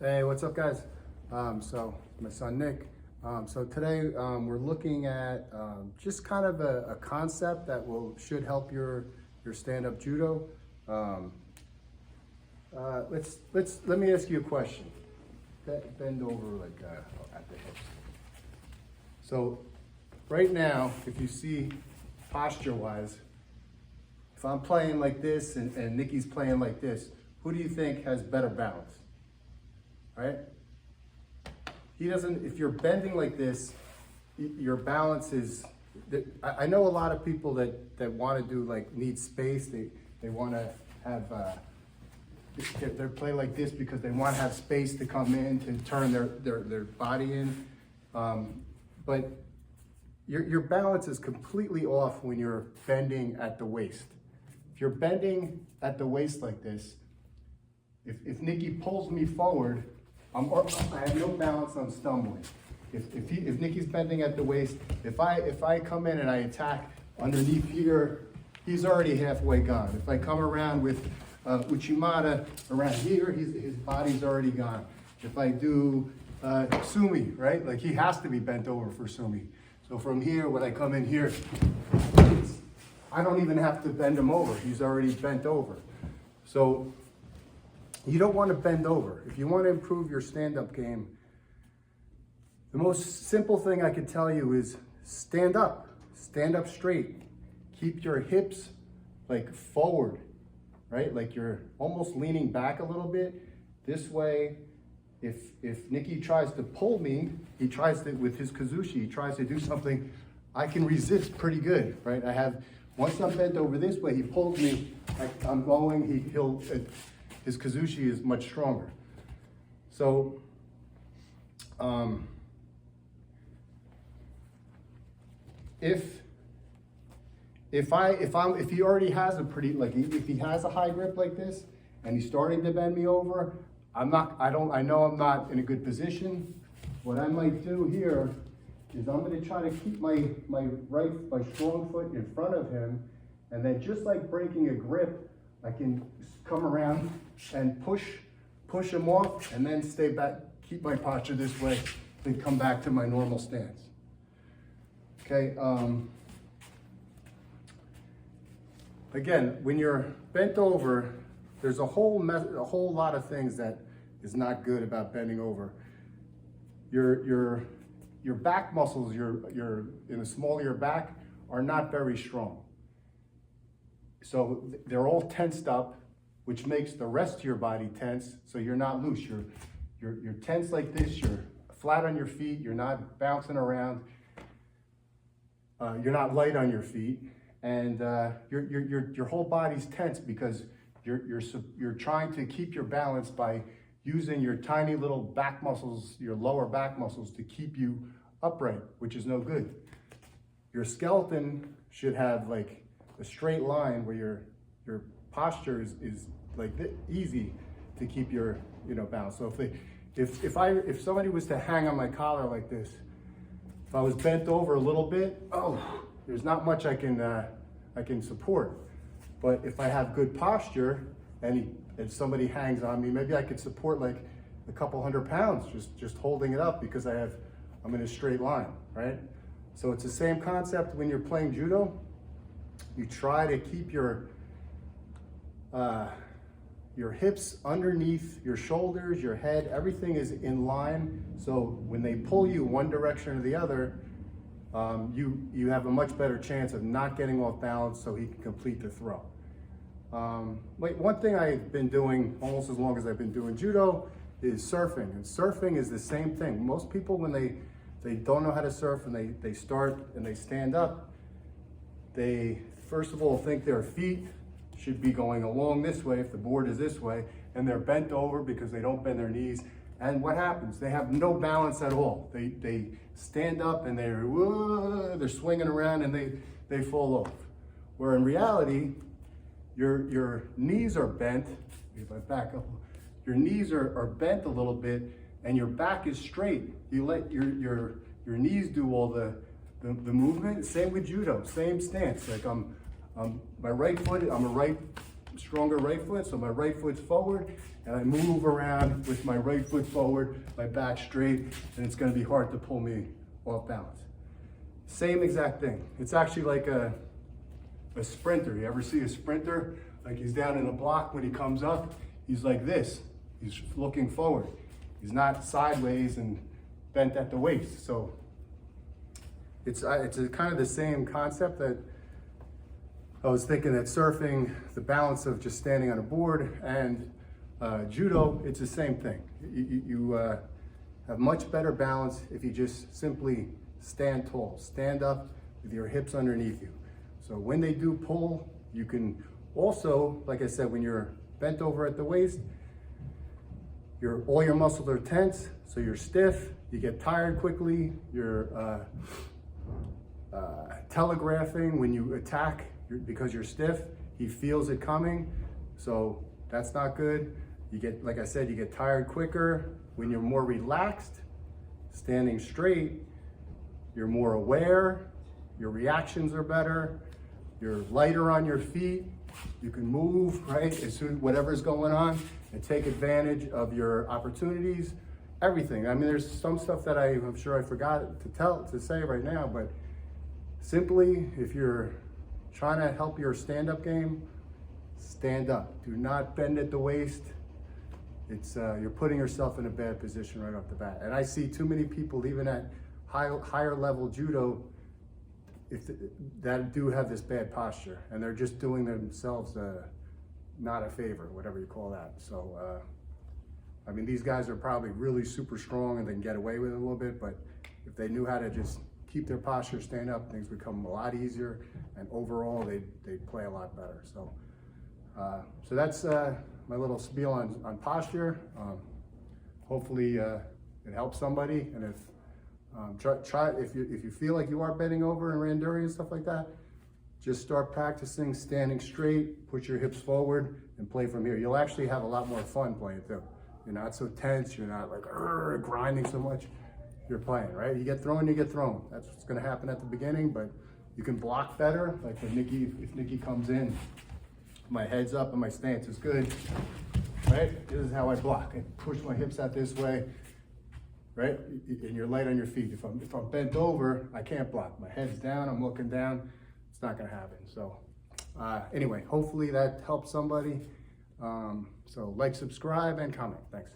Hey, what's up, guys? So my son Nick. So today we're looking at just kind of a concept that should help your stand-up judo. Let me ask you a question. Bend over like at the hips. So right now, if you see posture-wise, if I'm playing like this and Nikki's playing like this, who do you think has better balance? Right? He doesn't, if you're bending like this, your balance is, I know a lot of people that want to do like need space, they want to have, they play like this because they want to have space to come in, to turn their body in. But your balance is completely off when you're bending at the waist. If you're bending at the waist like this, if Nikki pulls me forward, I have no balance, I'm stumbling. If Nikki's bending at the waist, if I come in and I attack underneath here, he's already halfway gone. If I come around with Uchimata around here, his body's already gone. If I do Sumi, right? Like he has to be bent over for Sumi. So from here, when I come in here, I don't even have to bend him over. He's already bent over. So you don't want to bend over. If you want to improve your stand-up game, the most simple thing I could tell you is stand up straight. Keep your hips like forward, right? Like you're almost leaning back a little bit. This way, if Nikki tries to pull me, he tries to, with his kazushi, he tries to do something, I can resist pretty good, right? Once I'm bent over this way, he pulls me, I'm going, his kazushi is much stronger. So, if he already has a pretty, like if he has a high grip like this and he's starting to bend me over, I know I'm not in a good position. What I might do here is I'm going to try to keep my strong foot in front of him, and then just like breaking a grip, I can come around and push him off, and then stay back, keep my posture this way, then come back to my normal stance. Okay. Again, when you're bent over, there's a whole lot of things that is not good about bending over. Your back muscles, your in the small of your back, are not very strong. So they're all tensed up, which makes the rest of your body tense, so you're not loose. You're tense like this, you're flat on your feet, you're not bouncing around, you're not light on your feet, and your whole body's tense because you're trying to keep your balance by using your tiny little back muscles, your lower back muscles, to keep you upright, which is no good. Your skeleton should have like a straight line where your posture is like easy to keep your balance. So if somebody was to hang on my collar like this, if I was bent over a little bit, there's not much I can support. But if I have good posture and somebody hangs on me, maybe I could support like a couple 100 pounds just holding it up because I'm in a straight line, right? So it's the same concept when you're playing judo. You try to keep your hips underneath your shoulders, your head, everything is in line. So when they pull you one direction or the other, you have a much better chance of not getting off balance so he can complete the throw. One thing I've been doing almost as long as I've been doing judo is surfing. And surfing is the same thing. Most people, when they don't know how to surf and they start and they stand up, they first of all think their feet should be going along this way if the board is this way, and they're bent over because they don't bend their knees. And what happens? They have no balance at all. They stand up and they're swinging around and they fall off. Where in reality, your knees are bent. If I back up, your knees are bent a little bit, and your back is straight. You let your knees do all the movement. Same with judo, same stance. Like my right foot, I'm a right stronger right foot, so my right foot's forward, and I move around with my right foot forward, my back straight, and it's gonna be hard to pull me off balance. Same exact thing. It's actually like a sprinter. You ever see a sprinter? Like he's down in a block, when he comes up, he's like this. He's looking forward. He's not sideways and bent at the waist. So it's a kind of the same concept that I was thinking that surfing, the balance of just standing on a board, and judo, it's the same thing. You have much better balance if you just simply stand tall, stand up with your hips underneath you. So when they do pull, you can also, like I said, when you're bent over at the waist, all your muscles are tense, so you're stiff, you get tired quickly, you're telegraphing when you attack because you're stiff, he feels it coming, so that's not good. You get, like I said, you get tired quicker. When you're more relaxed, standing straight, you're more aware, your reactions are better, you're lighter on your feet, you can move, right, as soon whatever's going on, and take advantage of your opportunities, everything. I mean, there's some stuff that I'm sure I forgot to say right now, but simply, if you're trying to help your stand-up game, stand up. Do not bend at the waist. It's you're putting yourself in a bad position right off the bat. And I see too many people, even at higher level judo, that do have this bad posture, and they're just doing themselves not a favor, whatever you call that. So, I mean, these guys are probably really super strong and they can get away with it a little bit, but if they knew how to just keep their posture, stand up, things become a lot easier, and overall they play a lot better. So, so that's my little spiel on posture. Hopefully it helps somebody, and if try if you feel like you are bending over and randori and stuff like that, just start practicing standing straight, put your hips forward, and play from here. You'll actually have a lot more fun playing too. You're not so tense, you're not like grinding so much. You're playing, right? You get thrown, you get thrown. That's what's gonna happen at the beginning, but you can block better. Like when if Nikki comes in, my head's up and my stance is good, right? This is how I block. I push my hips out this way, right? And you're light on your feet. If I'm bent over, I can't block. My head's down, I'm looking down. It's not gonna happen. So anyway, hopefully that helps somebody. So like, subscribe, and comment. Thanks.